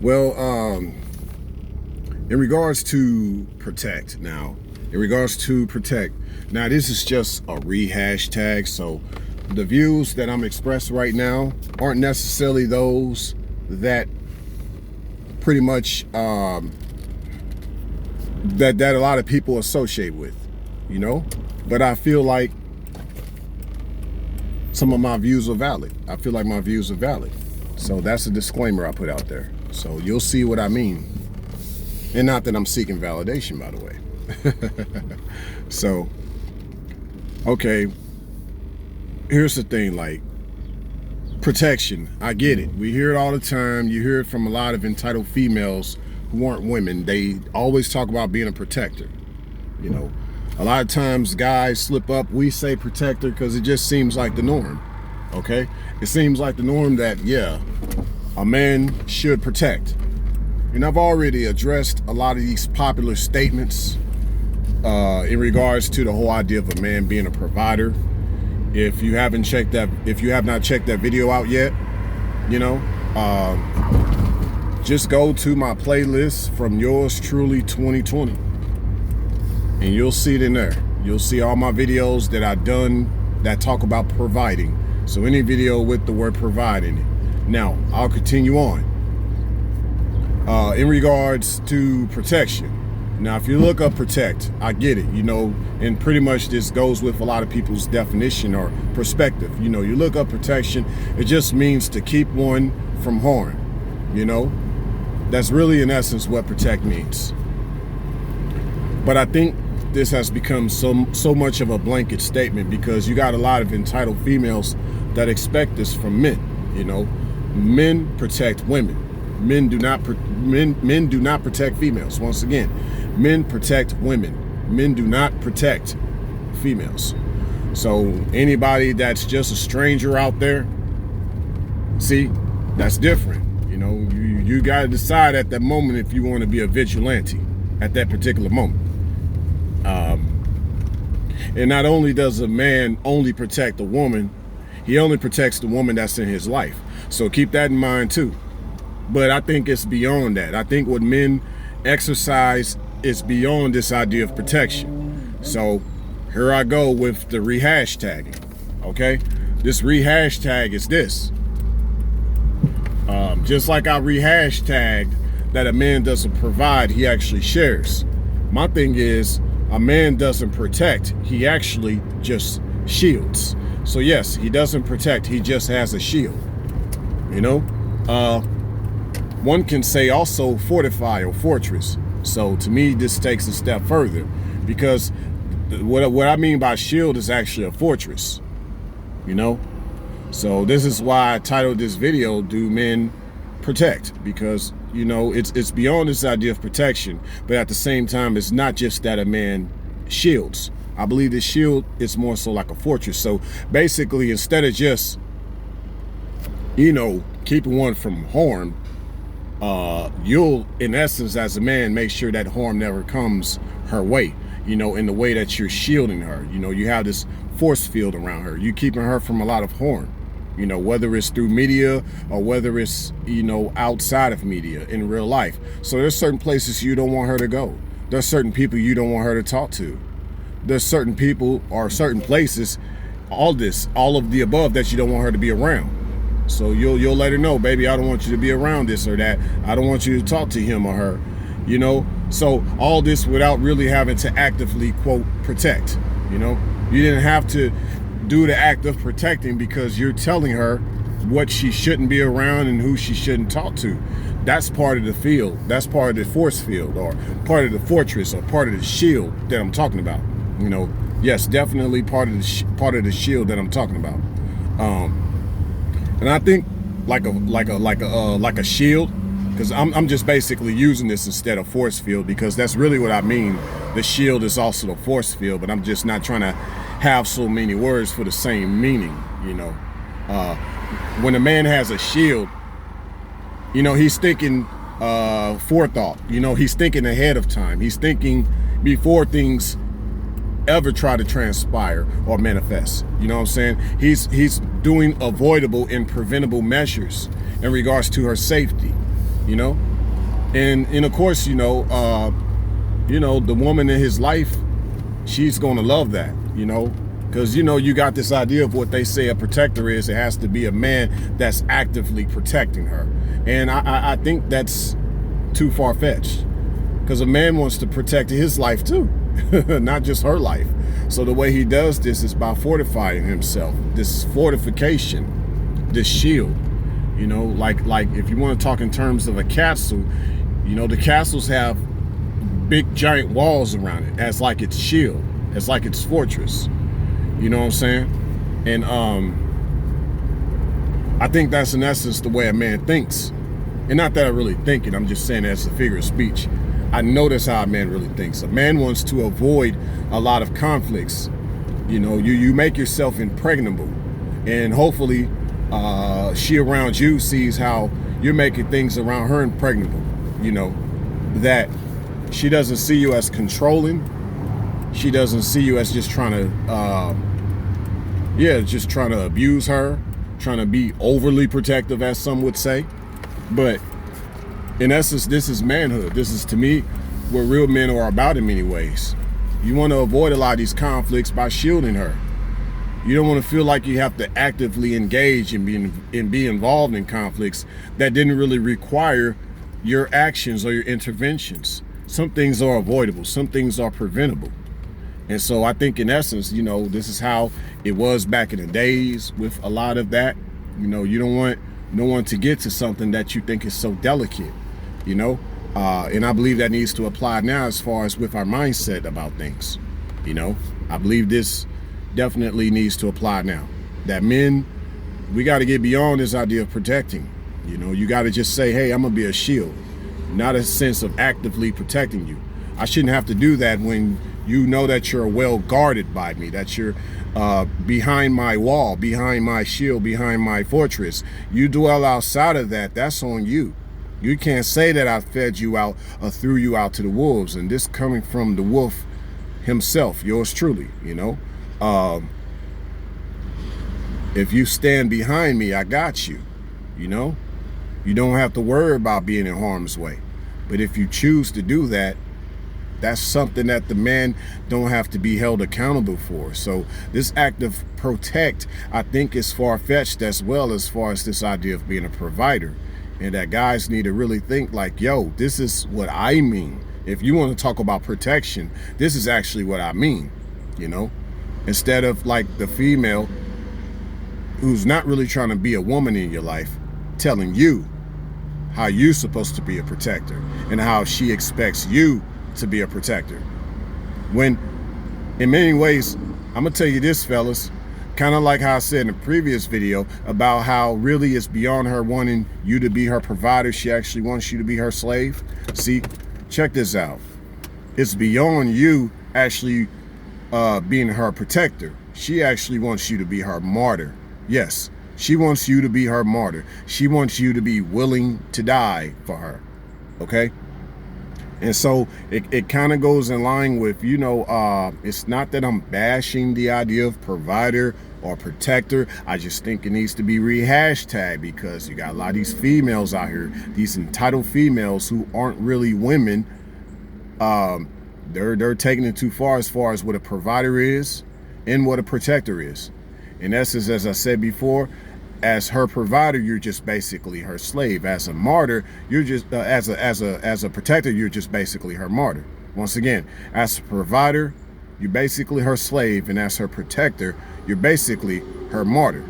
Well, in regards to protect now, this is just a rehash tag. So the views that I'm expressing right now aren't necessarily those that pretty much that a lot of people associate with, you know. But I feel like some of my views are valid. So that's a disclaimer I put out there. So you'll see what I mean. And not that I'm seeking validation, by the way. So, okay, here's the thing, like, protection. I get it. We hear it all the time. You hear it from a lot of entitled females who aren't women. They always talk about being a protector. You know, a lot of times guys slip up. We say protector because it just seems like the norm. Okay? It seems like the norm that, yeah, a man should protect. And I've already addressed a lot of these popular statements in regards to the whole idea of a man being a provider. If you have not checked that video out yet, you know, just go to my playlist from Yours Truly 2020, and you'll see it in there. You'll see all my videos that I've done that talk about providing. So any video with the word provide in it. Now, I'll continue on. In regards to protection. Now, if you look up protect, I get it, you know, and pretty much this goes with a lot of people's definition or perspective. You know, you look up protection, it just means to keep one from harm, you know. That's really, in essence, what protect means. But I think this has become so much of a blanket statement because you got a lot of entitled females that expect this from men, you know. Men protect women. Men do not protect females. Once again, men protect women. Men do not protect females. So anybody that's just a stranger out there, see, that's different. You know, you got to decide at that moment if you want to be a vigilante at that particular moment. And not only does a man only protect a woman, he only protects the woman that's in his life. So keep that in mind too. But I think it's beyond that. I think what men exercise is beyond this idea of protection. So here I go with the rehash tagging. Okay, this rehash tag is this. Just like I rehash tagged that a man doesn't provide, he actually shares. My thing is, a man doesn't protect, he actually just shields. So yes, he doesn't protect, he just has a shield. You know, one can say also fortify or fortress. So to me, this takes a step further because what I mean by shield is actually a fortress, you know? So this is why I titled this video, Do Men Protect? Because, you know, it's beyond this idea of protection, but at the same time, it's not just that a man shields. I believe the shield is more so like a fortress. So basically, instead of just, you know, keeping one from harm, you'll, in essence, as a man, make sure that harm never comes her way, you know, in the way that you're shielding her. You know, you have this force field around her. You're keeping her from a lot of harm, you know, whether it's through media or whether it's, you know, outside of media in real life. So there's certain places you don't want her to go. There's certain people you don't want her to talk to. There's certain people or certain places, all of the above, that you don't want her to be around. So you'll let her know, baby, I don't want you to be around this or that. I don't want you to talk to him or her, you know? So all this without really having to actively, quote, protect, you know? You didn't have to do the act of protecting because you're telling her what she shouldn't be around and who she shouldn't talk to. That's part of the field. That's part of the force field or part of the fortress or part of the shield that I'm talking about. You know, yes, definitely part of the shield that I'm talking about. And I think like a shield, because I'm just basically using this instead of force field because that's really what I mean. The shield is also the force field, but I'm just not trying to have so many words for the same meaning, you know. When a man has a shield, you know, he's thinking forethought. You know, he's thinking ahead of time. He's thinking before things ever try to transpire or manifest. You know what I'm saying? He's doing avoidable and preventable measures in regards to her safety. you know? And of course, the woman in his life, she's gonna love that, because you got this idea of what they say a protector is. It has to be a man that's actively protecting her, and I think that's too far-fetched, because a man wants to protect his life too, not just her life. So the way he does this is by fortifying himself. This fortification, this shield, like if you want to talk in terms of a castle, the castles have big giant walls around it as like its shield, as like its fortress. You know what I'm saying? And I think that's in essence the way a man thinks. And not that I really think it, I'm just saying that's a figure of speech. I know that's how a man really thinks. A man wants to avoid a lot of conflicts. You make yourself impregnable, and hopefully she around you sees how you're making things around her impregnable. That she doesn't see you as controlling. She doesn't see you as just trying to abuse her, trying to be overly protective, as some would say. But in essence, this is manhood. This is, to me, what real men are about in many ways. You want to avoid a lot of these conflicts by shielding her. You don't want to feel like you have to actively engage and be involved in conflicts that didn't really require your actions or your interventions. Some things are avoidable. Some things are preventable. And so I think in essence, this is how it was back in the days with a lot of that. You don't want no one to get to something that you think is so delicate, and I believe that needs to apply now as far as with our mindset about things. I believe this definitely needs to apply now. That men, we got to get beyond this idea of protecting. You got to just say, hey, I'm gonna be a shield, not a sense of actively protecting you. I shouldn't have to do that when you know that you're well guarded by me, that you're behind my wall, behind my shield, behind my fortress. You dwell outside of that, that's on you. You can't say that I fed you out or threw you out to the wolves. And this coming from the wolf himself, yours truly, If you stand behind me, I got you, You don't have to worry about being in harm's way. But if you choose to do that, that's something that the man don't have to be held accountable for. So this act of protect, I think, is far-fetched as well, as far as this idea of being a provider. And that guys need to really think like, yo, this is what I mean. If you want to talk about protection, this is actually what I mean, Instead of like the female who's not really trying to be a woman in your life, telling you how you're supposed to be a protector and how she expects you to be a protector. When in many ways, I'm gonna tell you this, fellas, kind of like how I said in the previous video about how really it's beyond her wanting you to be her provider. She actually wants you to be her slave. See, check this out. It's beyond you actually being her protector. She actually wants you to be her martyr. Yes, she wants you to be her martyr. She wants you to be willing to die for her. Okay? And so it kind of goes in line with, it's not that I'm bashing the idea of provider or protector. I just think it needs to be rehashtag, because you got a lot of these females out here, these entitled females who aren't really women. They're taking it too far as what a provider is and what a protector is. In essence, as I said before, as her provider, you're just basically her slave. As a martyr, you're just as a protector, you're just basically her martyr. Once again, as a provider, you're basically her slave, and as her protector, you're basically her martyr.